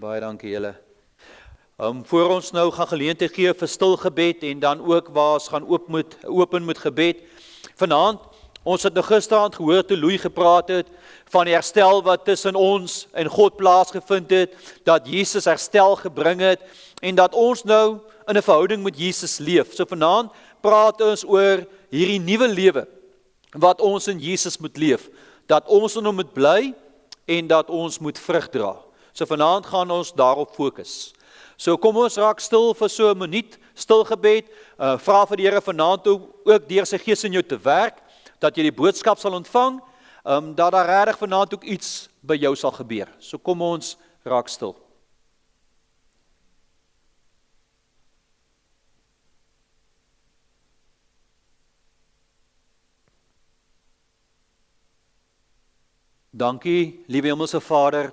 Baie dankie julle. Voor ons nou gaan geleentheid gee vir stil gebed en dan ook waar ons gaan open met gebed. Vanaand, ons het nou gisterand gehoor toe Louis gepraat het van die herstel wat tussen ons en God plaasgevind het, dat Jesus herstel gebring het en dat ons nou in 'n verhouding met Jesus leef. So vanaand praat ons oor hierdie nuwe lewe wat ons in Jesus moet leef, dat ons in hom moet bly en dat ons moet vrug dra. So vanaand gaan ons daarop fokus. So kom ons raak stil vir so 'n minuut, stil gebed, vra vir die Here vanaand ook deur sy Gees in jou te werk, dat jy die boodskap sal ontvang, dat daar regtig vanaand ook iets by jou sal gebeur. So kom ons raak stil. Dankie, liewe Hemelse Vader,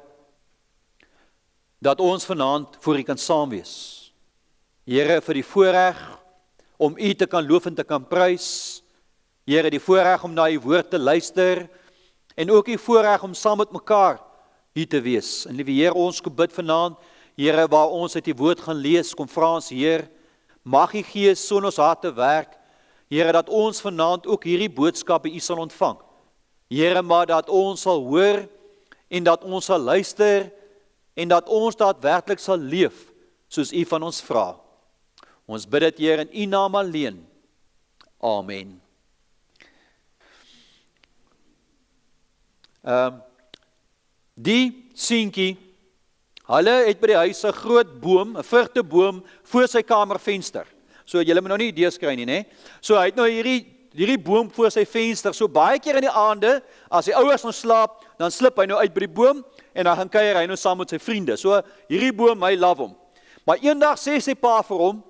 dat ons vanaand voor U kan saam wees. Here, vir die voorreg om U te kan loof en te kan prys. Here, die voorreg om na U woord te luister en ook die voorreg om saam met mekaar hier te wees. En liewe Here, ons kom bid vanaand, Here, waar ons uit die woord gaan lees, kom vra ons, Heer, mag U Gees so in ons harte werk, Here, dat ons vanaand ook hierdie boodskap by U sal ontvang. Here, maar dat ons sal hoor en dat ons sal luister en dat ons daadwerklik sal leef soos U van ons vra. Ons bid dit, Heer, in U naam alleen. Amen. Die seentjie, hulle het by die huis 'n groot boom, 'n vrugteboom voor sy kamervenster. So julle moet nou nie idees kry nie, né? So hy het nou hierdie boom voor sy venster. So baie keer in die aande, as die ouers nou slaap, dan slip hy nou uit by die boom en dan gaan kuier hy nou saam met sy vriende. So hierdie boom, hy love hom. Maar eendag sê sy pa vir hom,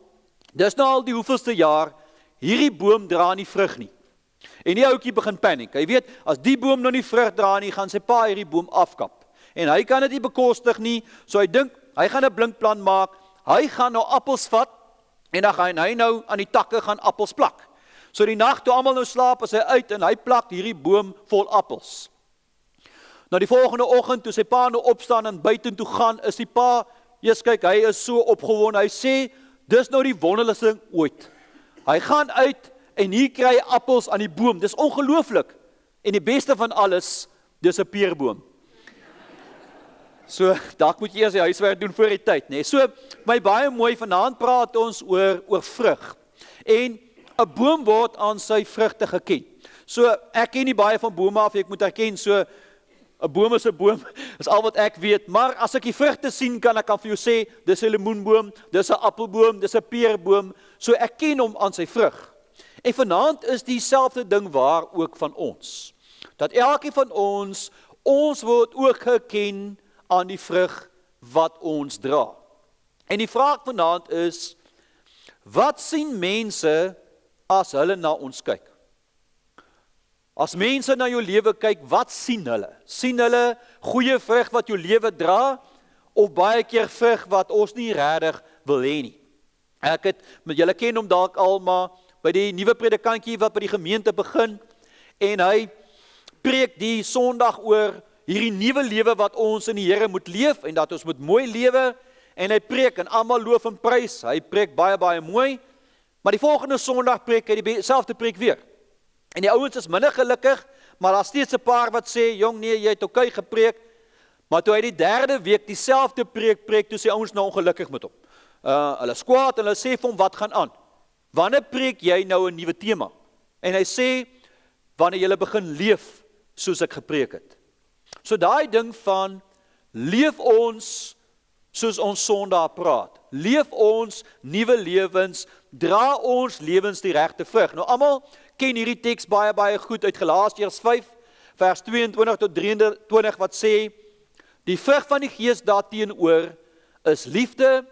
dis nou al die hoeveelste jaar, hierdie boom dra nie vrug nie. En die ouetjie begin paniek. Hy weet, as die boom nou nie vrug dra nie, gaan sy pa hierdie boom afkap. En hy kan dit nie bekostig nie, so hy dink, hy gaan 'n blinkplan maak, hy gaan nou appels vat, en dan gaan hy nou aan die takke gaan appels plak. So die nag toe almal nou slaap, is hy uit en hy plak hierdie boom vol appels. Nou die volgende oggend, toe sy pa nou opstaan en buitentoe gaan, is die pa, eers kyk, hy is so opgewonde, hy sê, dis nou die wonderlikste ding ooit. Hy gaan uit en hier kry hy appels aan die boom, dis ongelooflik. En die beste van alles, dis 'n peerboom. So, dalk moet jy eers die huiswerk doen voor die tyd, nee. So, my baie mooi, vanaand praat ons oor vrug. En 'n boom word aan sy vrugte geken. So, ek ken nie baie van bome af, ek moet erken, so 'n boom is 'n boom, is al wat ek weet, maar as ek die vrugte sien, kan ek vir jou sê, dis 'n lemoenboom, dis 'n appelboom, dis 'n peerboom, so ek ken hom aan sy vrug. En vanaand is dieselfde ding waar ook van ons. Dat elkeen van ons word ook geken aan die vrug wat ons dra. En die vraag vanaand is, wat sien mense as hulle na ons kyk? As mense na jou lewe kyk, wat sien hulle? Sien hulle goeie vrug wat jou lewe dra, of baie keer vrug wat ons nie regtig wil hê nie? Ek het, julle ken hom dalk al, maar by die nuwe predikantjie wat by die gemeente begin, en hy preek die Sondag oor hierdie nuwe lewe wat ons in die Here moet leef, en dat ons moet mooi lewe, en hy preek, en almal loof en prys, hy preek baie, baie mooi, maar die volgende Sondag preek hy dieselfde preek weer. En die ouens is minder gelukkig, maar daar steeds 'n paar wat sê, jong nee, jy het oké gepreek, maar toe hy die derde week dieselfde preek, toe sê ouens nou ongelukkig met hom. Hulle is kwaad en hulle sê vir hom, wat gaan aan? Wanneer preek jy nou 'n nuwe tema? En hy sê, wanneer jy begin leef soos ek gepreek het. So daai ding van, leef ons soos ons Sondag praat, leef ons nuwe lewens, dra ons lewens die regte vrug. Nou almal ken hierdie teks baie, baie goed uit Galasiërs 5, vers 22 tot 23, wat sê, die vrug van die Gees daarteenoor is liefde,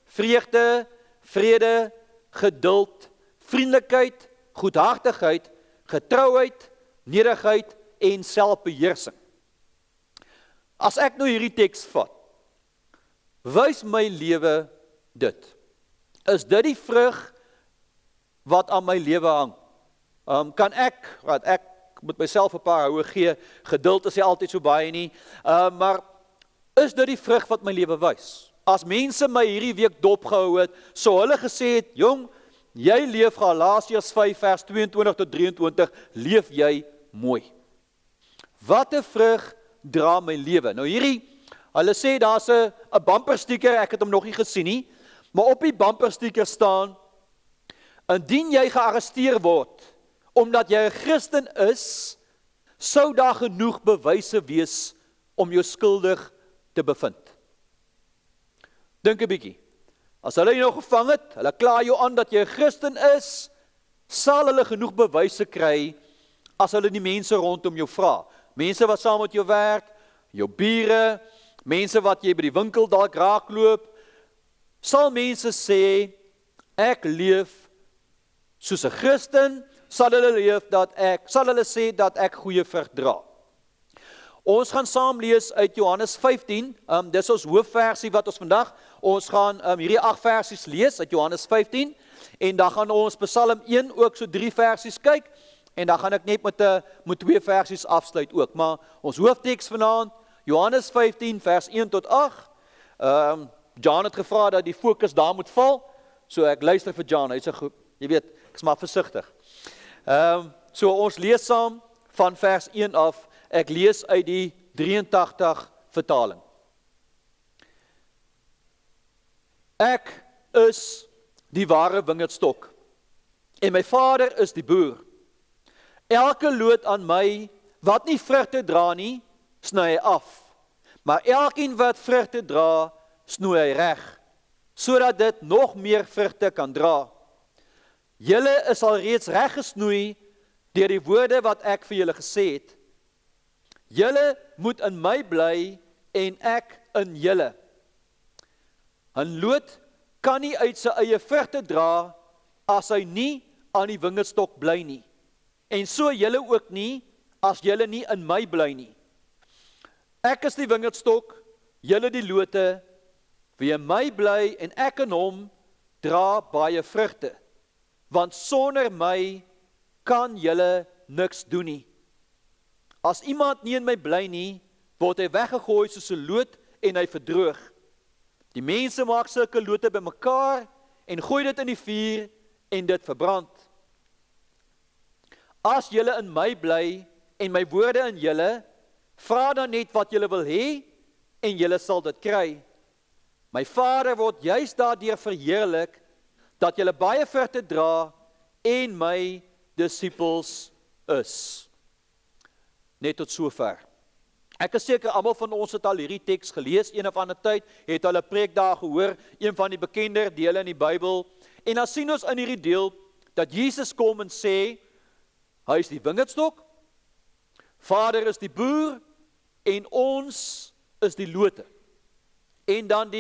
vreugde, vrede, geduld, vriendelikheid, goedhartigheid, getrouheid, nederigheid en selfbeheersing. As ek nou hierdie teks vat, wys my lewe dit. Is dit die vrug wat aan my lewe hang? Kan ek moet myself 'n paar houe gee, geduld is nie altyd so baie nie, maar is dit die vrug wat my lewe wys. As mense my hierdie week dopgehou het, sou hulle gesê het, jong, jy leef Galasiërs 5 vers 22 tot 23, leef jy mooi. Wat 'n vrug dra my lewe? Nou hierdie, hulle sê daar's 'n bumpersticker, ek het hom nog nie gesien nie, maar op die bumpersticker staan, indien jy gearresteer word, omdat jy 'n Christen is, sou daar genoeg bewyse wees om jou skuldig te bevind. Dink 'n bietjie. As hulle jou nou gevang het, hulle kla jou aan dat jy 'n Christen is, sal hulle genoeg bewyse kry as hulle die mense rondom jou vra. Mense wat saam met jou werk, jou bure, mense wat jy by die winkel dalk raakloop, sal mense sê, ek leef soos 'n Christen, sal hulle sê dat ek goeie vrug dra. Ons gaan saam lees uit Johannes 15, dis ons hoofversie wat ons gaan hierdie 8 versies lees uit Johannes 15, en dan gaan ons Psalm 1 ook so 3 versies kyk, en dan gaan ek net met 2 versies afsluit ook, maar ons hoofteks vanaand, Johannes 15 vers 1 tot 8, John het gevra dat die fokus daar moet val, so ek luister vir John, hy sê goed, jy weet, ek is maar versigtig. So ons lees saam van vers 1 af, ek lees uit die 83 vertaling. Ek is die ware wingerdstok, en my Vader is die boer. Elke loot aan my, wat nie vrugte dra nie, sny hy af. Maar elkeen wat vrugte dra, snoei hy reg, sodat dit nog meer vrugte kan dra. Julle is al reeds reg gesnoei deur die woorde wat ek vir julle gesê het. Julle moet in my bly en ek in julle. 'n loot kan nie uit sy eie vrugte dra as hy nie aan die wingerdstok bly nie. En so julle ook nie as julle nie in my bly nie. Ek is die wingerdstok, julle die lote. Wie in my bly en ek in hom, dra baie vrugte. Want sonder my kan julle niks doen nie. As iemand nie in my bly nie, word hy weggegooi soos 'n loot en hy verdroog. Die mense maak sulke lote bymekaar en gooi dit in die vuur en dit verbrand. As julle in my bly en my woorde in julle, vra dan net wat julle wil hê en julle sal dit kry. My Vader word juis daardeur verheerlik dat julle baie vrugte dra en my disippels is. Net tot sover. Ek is seker almal van ons het al hierdie teks gelees een of ander tyd, het hulle preek daar gehoor, een van die bekender dele in die Bybel. En dan sien ons in hierdie deel dat Jesus kom en sê, hy is die wingerdstok, Vader is die boer en ons is die lote. En dan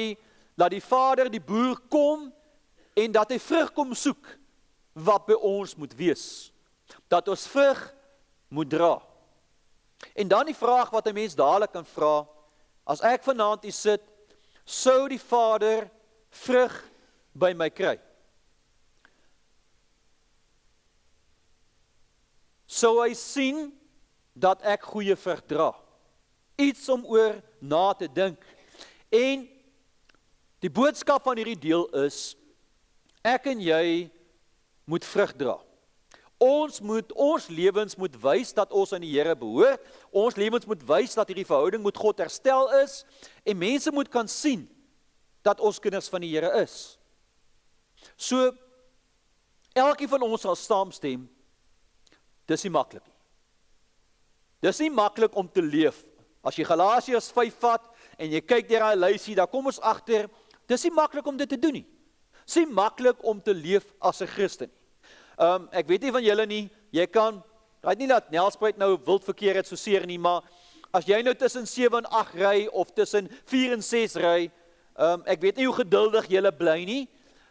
dat die Vader die boer kom en dat hy vrug kom soek wat by ons moet wees. Dat ons vrug moet dra. En dan die vraag wat 'n mens dadelik kan vra, as ek vanaand hier sit, sou die Vader vrug by my kry? Sou hy sien dat ek goeie vrug dra? Iets om oor na te dink. En die boodskap van hierdie deel is, ek en jy moet vrug dra. Ons lewens moet wys dat ons aan die Here behoort. Ons lewens moet wys dat hierdie verhouding met God herstel is. En mense moet kan sien dat ons kinders van die Here is. So, elkeen van ons sal saamstem, dis nie maklik nie. Dis nie maklik om te leef. As jy Galasiërs 5 vat en jy kyk deur daai lysie, dan kom ons agter, dis nie maklik om dit te doen nie. Dis nie maklik om te leef as 'n Christen nie. Ek weet nie van julle nie, jy kan, het nie dat Nelspruit nou wildverkeer het so seer nie, maar as jy nou tussen 7 en 8 ry, of tussen 4 en 6 ry, ek weet nie hoe geduldig julle bly nie,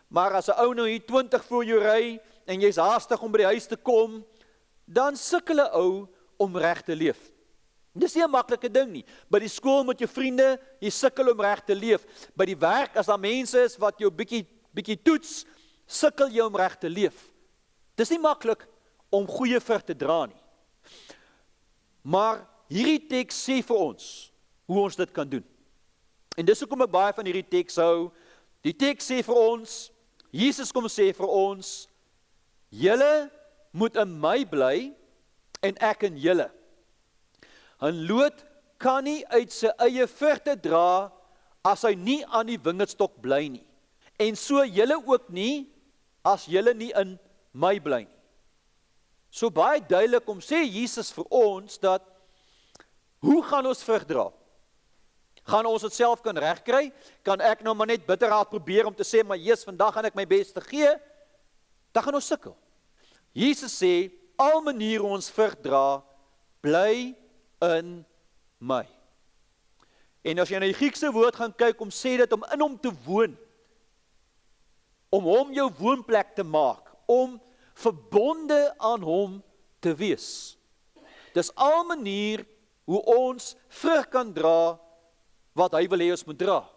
maar as 'n ou nou hier 20 voor jou ry, en jy's haastig om by die huis te kom, dan sukkel 'n ou om reg te leef. Dis nie 'n maklike ding nie. By die skool met jou vriende, jy sukkel om reg te leef. By die werk, as daar mense is wat jou bietjie toets, sukkel jy om reg te leef. Dis nie maklik om goeie vrug te dra nie. Maar hierdie teks sê vir ons hoe ons dit kan doen. En dis hoekom ek baie van hierdie teks hou. Die teks sê vir ons, Jesus kom sê vir ons, julle moet in my bly en ek in julle. 'n loot kan nie uit sy eie vrugte dra as hy nie aan die wingerdstok bly nie. En so julle ook nie as julle nie in my bly nie. So baie duidelik om sê Jesus vir ons dat hoe gaan ons vrug dra? Gaan ons dit self kan regkry? Kan ek nou maar net bitterraad probeer om te sê, maar Jesus, vandag gaan ek my beste gee? Dan gaan ons sukkel. Jesus sê, al maniere ons vrug dra, bly in my. En as jy na die Griekse woord gaan kyk, om sê dit om in hom te woon, om hom jou woonplek te maak, om verbonde aan hom te wees. Dis al manier hoe ons vrug kan dra wat hy wil hê ons moet dra.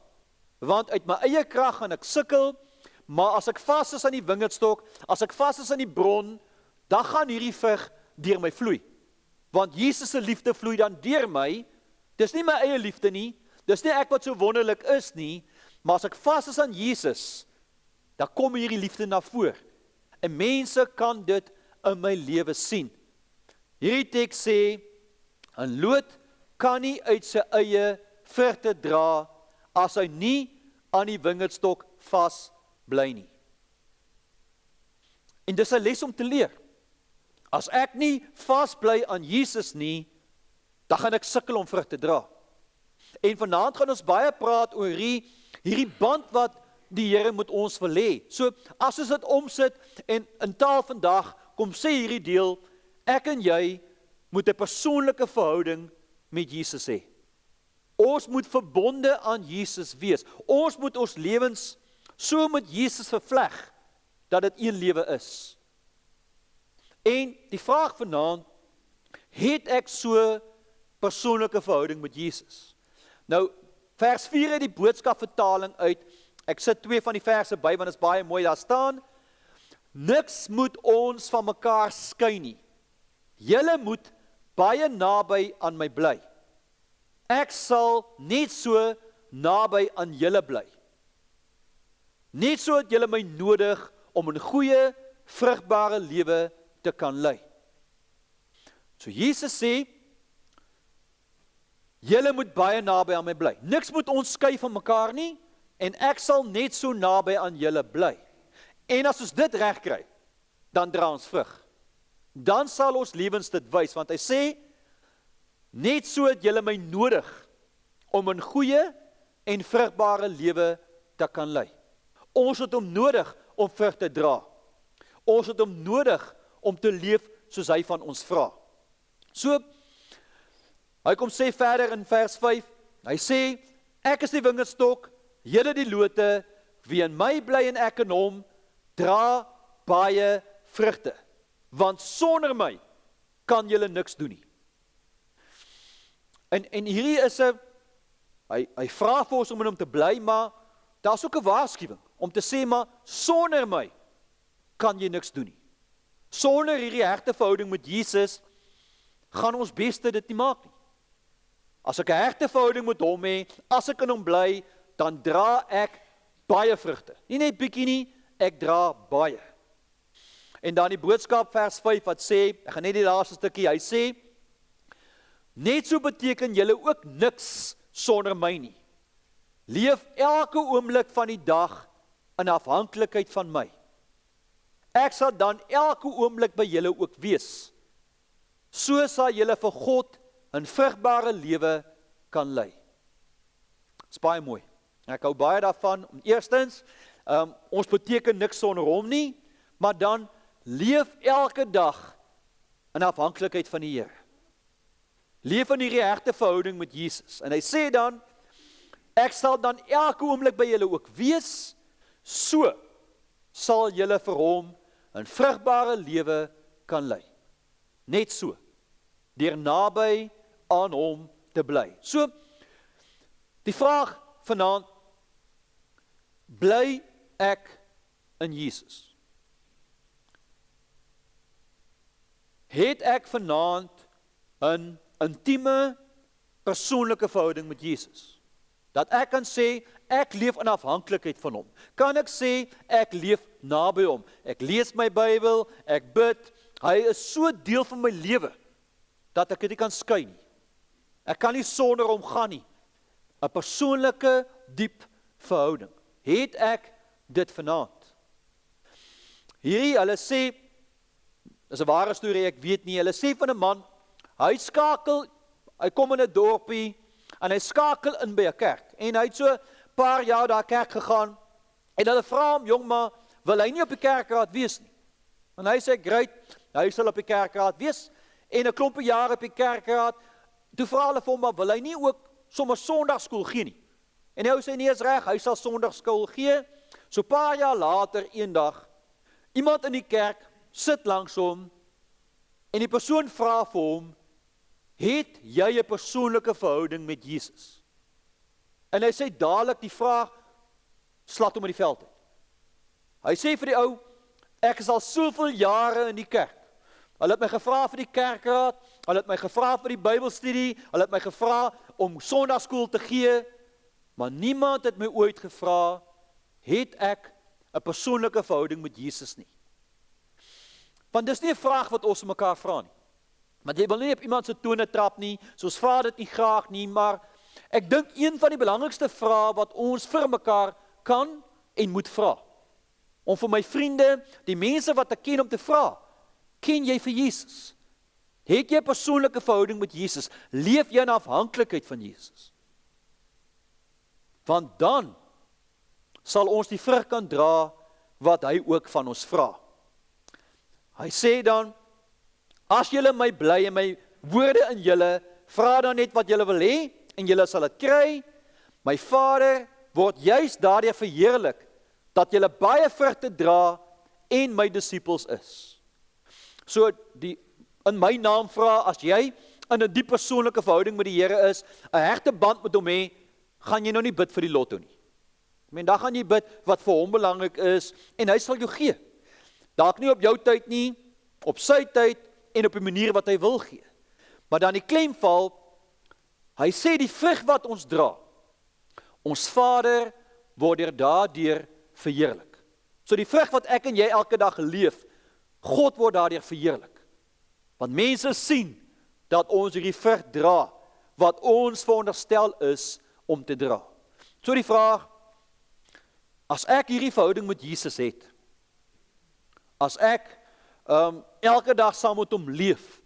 Want uit my eie krag gaan ek sukkel, maar as ek vas is aan die wingerdstok, as ek vas is aan die bron, dan gaan hierdie vrug deur my vloei. Want Jesus se liefde vloei dan deur my. Dis nie my eie liefde nie, dis nie ek wat so wonderlik is nie, maar as ek vas is aan Jesus, dan kom hierdie liefde na vore. En mense kan dit in my lewe sien. Hierdie teks sê, 'n loot kan nie uit sy eie vrugte dra as hy nie aan die wingerdstok vas bly nie. En dis 'n les om te leer. As ek nie vas bly aan Jesus nie, dan gaan ek sukkel om vrug te dra. En vanaand gaan ons baie praat oor hierdie band wat die Here met ons wil hê. So as ons dit omsit en in taal vandag kom sê hierdie deel, ek en jy moet 'n persoonlike verhouding met Jesus hê. Ons moet verbonde aan Jesus wees. Ons moet ons lewens so met Jesus vervleg dat dit een lewe is. En die vraag vanaand, het ek so persoonlike verhouding met Jesus? Nou, vers 4 uit die boodskap vertaling uit, ek sit 2 van die verse by, want dit is baie mooi, daar staan, niks moet ons van mekaar skei nie. Julle moet baie naby aan my bly. Ek sal net so naby aan julle bly. Net so het julle my nodig om 'n goeie, vrugbare lewe te kan lei. So Jesus sê, julle moet baie naby aan my bly. Niks moet ons skei van mekaar nie, en ek sal net so naby aan julle bly. En as ons dit reg kry, dan dra ons vrug. Dan sal ons lewens dit wys, want hy sê, net so het julle my nodig om 'n goeie en vrugbare lewe te kan lei. Ons het hom nodig om vrug te dra. Ons het hom nodig om te leef soos hy van ons vra. So, hy kom sê verder in vers 5, hy sê, ek is die wingerdstok, julle die lote, wie in my bly en ek in hom, dra baie vrugte, want sonder my kan julle niks doen nie. En hierdie is hy vra vir ons om in hom te bly, maar daar is ook 'n waarskuwing, om te sê, maar sonder my kan jy niks doen nie. Sonder hierdie hegte verhouding met Jesus, gaan ons beste dit nie maak nie. As ek 'n hegte verhouding met hom hê, as ek in hom bly, dan dra ek baie vrugte. Nie net bietjie nie, ek dra baie. En dan die boodskap vers 5 wat sê, ek gaan net die laaste stukkie, hy sê, net so beteken julle ook niks sonder my nie. Leef elke oomblik van die dag in afhanklikheid van my. Ek sal dan elke oomblik by julle ook wees. So sal julle vir God 'n vrugbare lewe kan lei. Dis baie mooi. Ek hou baie daarvan, om eerstens, ons beteken niks sonder hom nie, maar dan leef elke dag in afhanklikheid van die Here. Leef in hierdie hegte verhouding met Jesus. En hy sê dan, ek sal dan elke oomblik by julle ook wees, so sal julle vir hom 'n vrugbare lewe kan lei. Net so, deur naby aan hom te bly. So, die vraag vanaand, bly ek in Jesus? Het ek vanaand 'n intieme, persoonlike verhouding met Jesus? Dat ek kan sê, ek leef in afhanklikheid van hom. Kan ek sê, ek leef naby hom. Ek lees my Bybel, ek bid. Hy is so deel van my lewe, dat ek dit nie kan skei nie. Ek kan nie sonder hom gaan nie. 'n persoonlike, diep verhouding. Het ek dit vanaand? Hierdie, hulle sê, dis 'n ware storie, ek weet nie, hulle sê van 'n man, hy kom in 'n dorpie, en hy skakel in by 'n kerk, en hy het so paar jaar daar kerk gegaan, en hulle vra hom, jong maar, wil hy nie op die kerkraad wees nie? En hy sê, great, hy sal op die kerkraad wees, en 'n klompie jare op die kerkraad, toe vra hulle vir hom, maar wil hy nie ook sommer sonndagskool gee nie? En hy sê, nee, is reg, hy sal sonndagskool gee. So paar jaar later, eendag, iemand in die kerk sit langs hom, en die persoon vra vir hom, het jy 'n persoonlike verhouding met Jesus? En hy sê dadelik die vraag, slat hom in die veld uit. Hy sê vir die ou, ek is al soveel jare in die kerk. Hulle het my gevra vir die kerkraad, hulle het my gevra vir die Bybelstudie, hulle het my gevra om sonndagskool te gee, maar niemand het my ooit gevra, het ek 'n persoonlike verhouding met Jesus nie. Want dis nie 'n vraag wat ons mekaar vra nie. Want jy wil nie op iemand se tone trap nie, soos vra dit nie graag nie, maar ek dink een van die belangrikste vrae wat ons vir mekaar kan en moet vra, om vir my vriende, die mense wat ek ken, om te vra, ken jy vir Jesus? Het jy 'n persoonlike verhouding met Jesus? Leef jy in afhanklikheid van Jesus? Want dan sal ons die vrug kan dra wat hy ook van ons vra. Hy sê dan, as julle my bly en my woorde in julle, vra dan net wat julle wil hê en julle sal dit kry. My Vader word juis daardeur verheerlik dat julle baie vrugte dra en my disippels is. So in my naam vra, as jy in 'n diep persoonlike verhouding met die Here is, 'n hegte band met hom hê, gaan jy nou nie bid vir die lotto nie. Dan gaan jy bid wat vir hom belangrik is, en hy sal jou gee. Dalk nie op jou tyd nie, op sy tyd, en op die manier wat hy wil gee. Maar dan die klem val, hy sê die vrug wat ons dra, ons Vader word daardeur verheerlik. So die vrug wat ek en jy elke dag leef, God word daardeur verheerlik. Want mense sien dat ons hierdie vrug dra, wat ons veronderstel is om te dra. So die vraag, as ek hierdie verhouding met Jesus het, as ek elke dag saam met hom leef,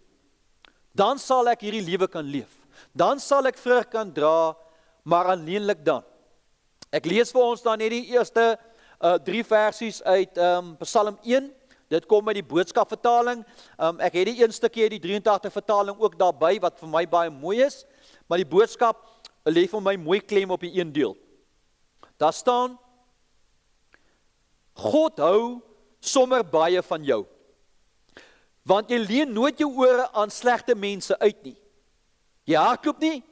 dan sal ek hierdie lewe kan leef. Dan sal ek vrug kan dra, maar alleenlik dan. Ek lees vir ons dan net die eerste 3 versies uit Psalm 1. Dit kom uit die Boodskap vertaling. Ek het die een stukkie uit die 83 vertaling ook daarby, wat vir my baie mooi is, maar die Boodskap lê vir my mooi klem op die een deel. Daar staan, God hou sommer baie van jou, want jy leen nooit jou ore aan slegte mense uit nie. Jy hardloop nie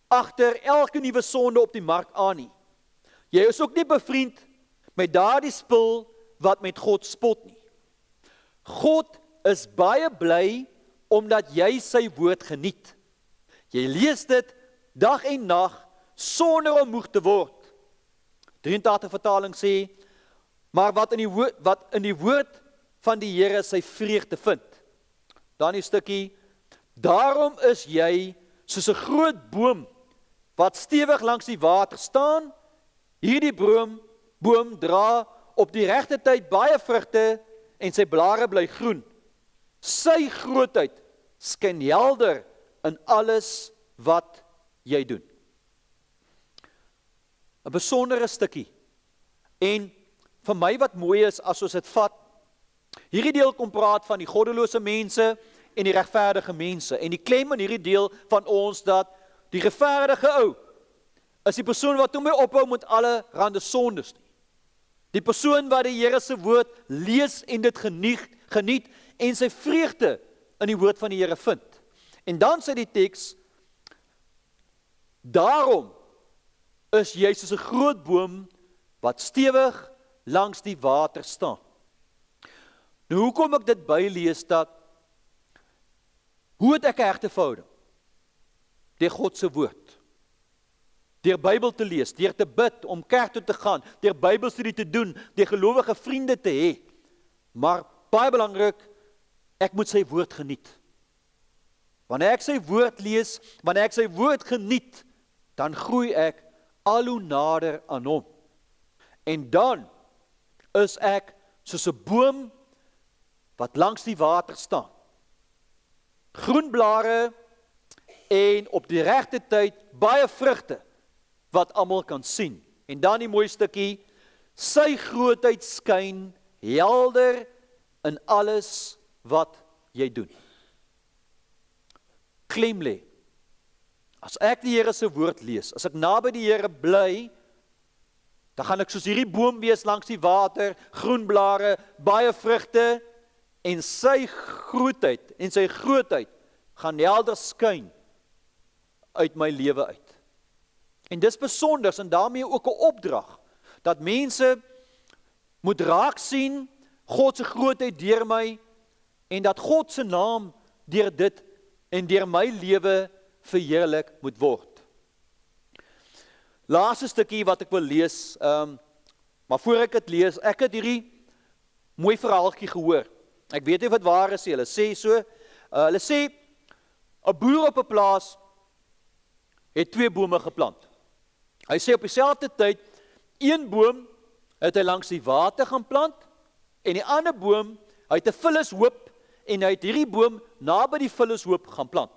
agter elke nuwe sonde op die mark aan nie. Jy is ook nie bevriend met daardie spul wat met God spot nie. God is baie bly omdat jy sy woord geniet. Jy lees dit dag en nag sonder om moeg te word. 83 vertaling sê, maar wat in die woord van die Here sy vreugde vind. Dan die stukkie, daarom is jy soos 'n groot boom wat stewig langs die water staan. Hierdie boom dra op die regte tyd baie vrugte en sy blare bly groen. Sy grootheid skyn helder in alles wat jy doen. 'n Besondere stukkie. En vir my wat mooi is as ons dit vat, hierdie deel kom praat van die goddelose mense en die regverdige mense. En die klem in hierdie deel van ons dat die regverdige ou is die persoon wat hom ophou met alle rande sondes nie. Die persoon wat die Here se woord lees en dit geniet en sy vreugde in die woord van die Here vind. En dan sê die teks, daarom is jy soos 'n groot boom wat stewig langs die water staan. Nou hoekom ek dit bylees dat, hoe het ek 'n hegte verhouding? Deur God se woord. deur Bybel te lees, deur te bid, om kerk toe te gaan, deur Bybelstudie te doen, deur gelowige vriende te hê. Maar baie belangrik, ek moet sy woord geniet. Wanneer ek sy woord lees, wanneer ek sy woord geniet, dan groei ek al hoe nader aan hom. En dan is ek soos 'n boom wat langs die water staan. Groen blare en op die regte tyd baie vrugte wat almal kan sien. En dan die mooi stukkie, sy grootheid skyn helder in alles wat jy doen. Klem lê. As ek die Here se woord lees, as ek naby die Here bly, dan gaan ek soos hierdie boom wees langs die water, groen blare, baie vrugte, en sy grootheid gaan helder skyn uit my lewe uit. En dis besonders en daarmee ook 'n opdrag, dat mense moet raak sien God se grootheid deur my, en dat God se naam deur dit en deur my lewe verheerlik moet word. Laaste stukkie wat ek wil lees, maar voor ek dit lees, ek het hierdie mooi verhaaltjie gehoor. Ek weet nie of dit waar is, hulle sê so, hulle sê, 'n boer op 'n plaas het 2 bome geplant. Hy sê op dieselfde tyd, een boom het hy langs die water gaan plant, en die ander boom, hy het 'n vullishoop, en hy het hierdie boom naby die vullishoop gaan plant.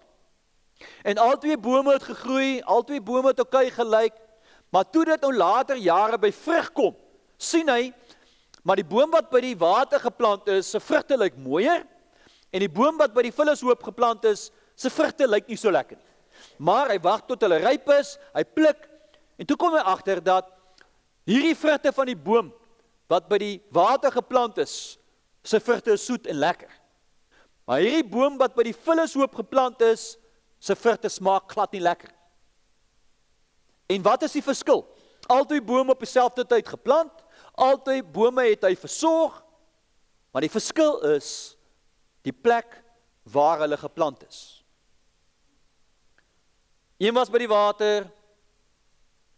En al 2 bome het gegroei, al 2 bome het oké gelyk, maar toe dit nou later jare by vrug kom, sien hy, maar die boom wat by die water geplant is, sy vrugte lyk mooier, en die boom wat by die vullishoop geplant is, sy vrugte lyk nie so lekker nie. Maar hy wag tot hulle ryp is, hy pluk, en toe kom hy agter dat hierdie vrugte van die boom wat by die water geplant is, sy vrugte is soet en lekker. Maar hierdie boom wat by die vullishoop geplant is, sy vrugte smaak glad nie lekker. En wat is die verskil? Albei bome op dieselfde tyd geplant, albei bome het hy versorg, maar die verskil is die plek waar hulle geplant is. Een was by die water,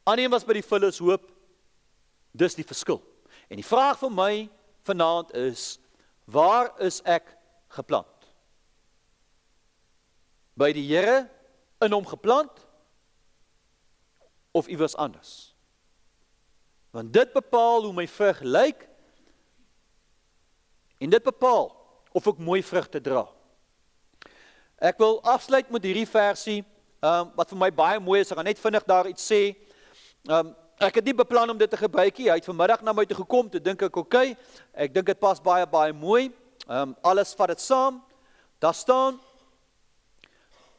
ander een was by die vullishoop, dis die verskil. En die vraag vir my vanaand is, waar is ek geplant? By die Here, in hom geplant, of iewers anders? Want dit bepaal hoe my vrug lyk, en dit bepaal of ek mooi vrugte dra. Ek wil afsluit met hierdie versie, wat vir my baie mooi is, ek gaan net vinnig daar iets sê. Ek het nie beplan om dit te gebruik nie, hy het vanmiddag na my toe gekom, toe dink ek, oké, ek dink dit pas baie, baie mooi, alles vat dit saam, daar staan,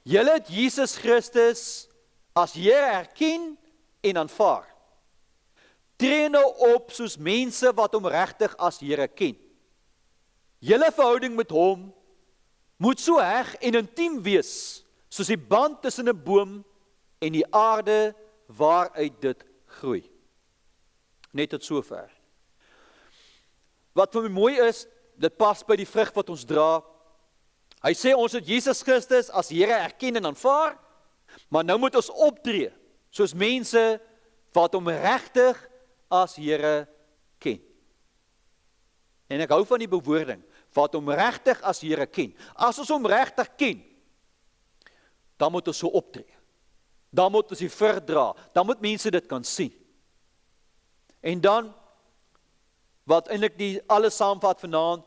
julle het Jesus Christus as Here erken en aanvaar. Tree nou op soos mense wat hom regtig as Here ken. Julle verhouding met hom moet so heg en intiem wees, soos die band tussen 'n boom en die aarde waaruit dit groei. Net tot sover. Wat vir my mooi is, dit pas by die vrug wat ons dra. Hy sê ons het Jesus Christus as Here erken en aanvaar, maar nou moet ons optree soos mense wat hom regtig as Here ken. En ek hou van die bewoording, wat hom regtig as Here ken. As ons hom regtig ken, dan moet ons so optree. Dan moet ons die vrug dra, dan moet mense dit kan sien. En dan, wat eintlik die alles saamvat vanaand,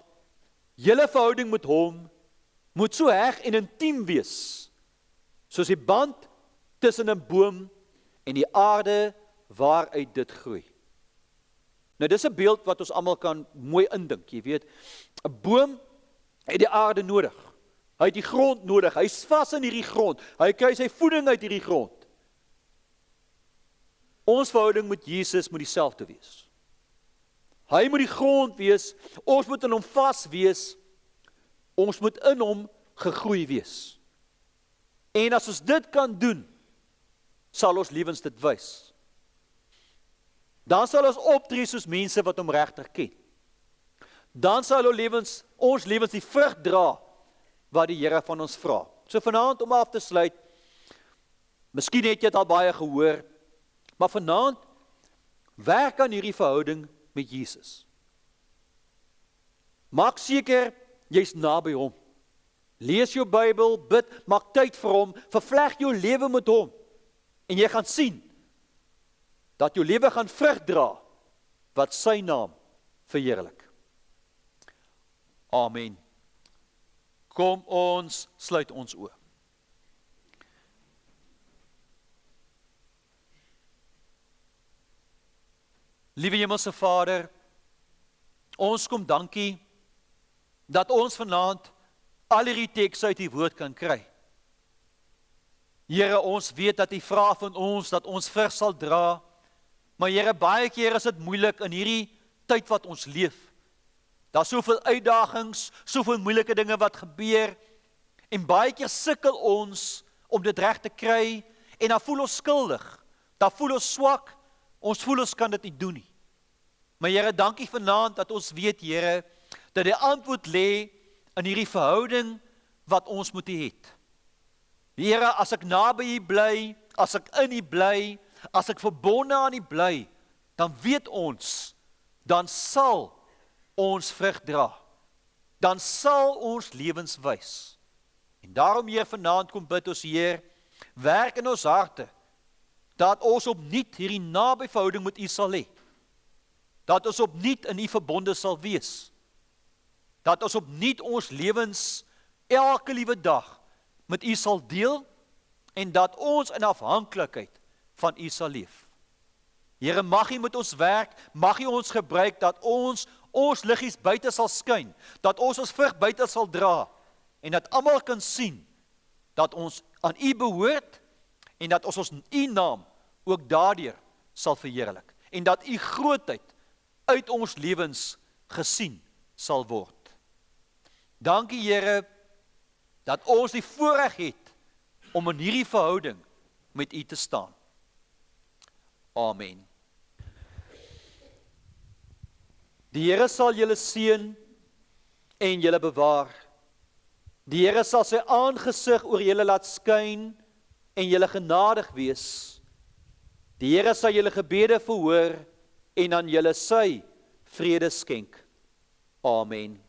julle verhouding met hom moet so heg en intiem wees, soos die band tussen 'n boom en die aarde waaruit dit groei. Nou dis 'n beeld wat ons almal kan mooi indink, jy weet, 'n boom het die aarde nodig, hy het die grond nodig, hy is vas in hierdie grond, hy kry sy voeding uit hierdie grond. Ons verhouding met Jesus moet dieselfde wees. Hy moet die grond wees, ons moet in hom vas wees, ons moet in hom gegroei wees. En as ons dit kan doen, sal ons lewens dit wys. Dan sal ons optree soos mense wat hom regtig ken. Dan sal ons lewens die vrug dra wat die Here van ons vra. So vanaand om af te sluit, miskien het jy dit al baie gehoor, Maar vanaand, werk aan hierdie verhouding met Jesus. Maak seker, jy's naby hom. Lees jou Bybel, bid, maak tyd vir hom, vervleg jou lewe met hom. En jy gaan sien, dat jou lewe gaan vrug dra, wat sy naam verheerlik. Amen. Kom ons sluit ons oë. Liewe Hemelse Vader, ons kom dankie dat ons vanaand al hierdie teks uit die woord kan kry. Here, ons weet dat U vra van ons dat ons vrug sal dra, maar Here, baie keer is dit moeilik in hierdie tyd wat ons leef. Daar's soveel uitdagings, soveel moeilike dinge wat gebeur, en baie keer sukkel ons om dit reg te kry, en dan voel ons skuldig, dan voel ons swak, ons voel ons kan dit nie doen nie. Maar Here, dankie vanaand dat ons weet, Here, dat die antwoord lê in hierdie verhouding wat ons moet hê. Here, as ek naby U bly, as ek in U bly, as ek verbonde aan U bly, dan weet ons, dan sal ons vrug dra. Dan sal ons lewens wys. En daarom, Heer, vanaand kom bid ons, Heer, werk in ons harte, dat ons opnuut hierdie naby verhouding met U sal hê. Dat ons opnuut in U verbonde sal wees. Dat ons opnuut ons lewens elke liewe dag met U sal deel, en dat ons in afhanklikheid van U sal leef. Here, mag U met ons werk, mag U ons gebruik, dat ons liggies buite sal skyn, dat ons vrug buite sal dra, en dat almal kan sien, dat ons aan U behoort, en dat ons U naam ook daardeur sal verheerlik, en dat U grootheid uit ons lewens gesien sal word. Dankie, Here, dat ons die voorreg het om in hierdie verhouding met U te staan. Amen. Die Here sal julle seën en julle bewaar. Die Here sal sy aangesig oor julle laat skyn en julle genadig wees. Die Here sal julle gebede verhoor en aan julle sy vrede skenk. Amen.